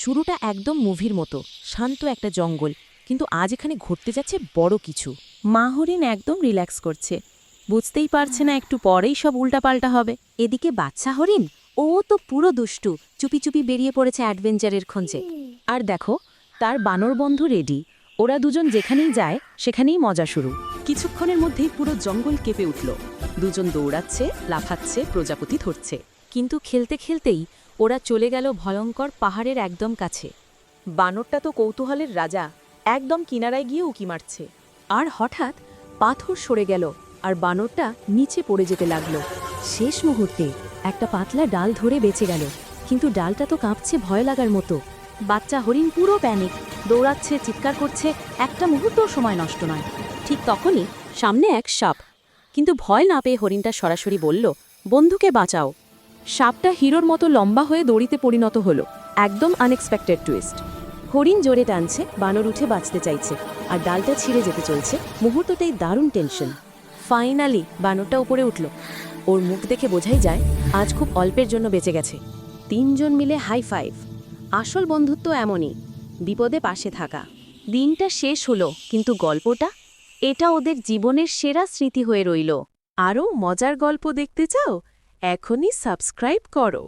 শুরুটা একদম মুভির মতো, শান্ত একটা জঙ্গল, কিন্তু আজ এখানে ঘটতে যাচ্ছে বড় কিছু। মা হরিণ একদম রিল্যাক্স করছে, বুঝতেই পারছে না একটু পরেই সব উল্টাপাল্টা হবে। এদিকে বাচ্চা হরিণ, ও তো পুরো দুষ্টু, চুপি চুপি বেরিয়ে পড়েছে অ্যাডভেঞ্চারের খোঁজে। আর দেখো, তার বানর বন্ধু রেডি। ওরা দুজন যেখানেই যায় সেখানেই মজা শুরু। কিছুক্ষণের মধ্যেই পুরো জঙ্গল কেঁপে উঠল। দুজন দৌড়াচ্ছে, লাফাচ্ছে, প্রজাপতি ধরছে। কিন্তু খেলতে খেলতেই ওরা চলে গেল ভয়ঙ্কর পাহাড়ের একদম কাছে। বানরটা তো কৌতূহলের রাজা, একদম কিনারায় গিয়ে উকি মারছে। আর হঠাৎ পাথর সরে গেল, আর বানরটা নিচে পড়ে যেতে লাগলো। শেষ মুহূর্তে একটা পাতলা ডাল ধরে বেঁচে গেল, কিন্তু ডালটা তো কাঁপছে ভয় লাগার মতো। বাচ্চা হরিণ পুরো প্যানিক, দৌড়াচ্ছে, চিৎকার করছে, একটা মুহূর্তও সময় নষ্ট নয়। ঠিক তখনই সামনে এক সাপ। কিন্তু ভয় না পেয়ে হরিণটা সরাসরি বলল, বন্ধুকে বাঁচাও। সাপটা হিরোর মতো লম্বা হয়ে দড়িতে পরিণত হলো, একদম আনএক্সপেক্টেড টুইস্ট। হরিণ জোরে টানছে, বানর উঠে বাঁচতে চাইছে, আর ডালটা ছিঁড়ে যেতে চলছে। মুহূর্তটাই দারুণ টেনশন। ফাইনালি বানরটা উপরে উঠল। ওর মুখ দেখে বোঝাই যায় আজ খুব অল্পের জন্য বেঁচে গেছে। তিনজন মিলে হাই ফাইভ। আসল বন্ধুত্ব এমনই, বিপদে পাশে থাকা। দিনটা শেষ হলো, কিন্তু গল্পটা, এটা ওদের জীবনের সেরা স্মৃতি হয়ে রইল। আরও মজার গল্প দেখতে চাও? এখনই সাবস্ক্রাইব করো।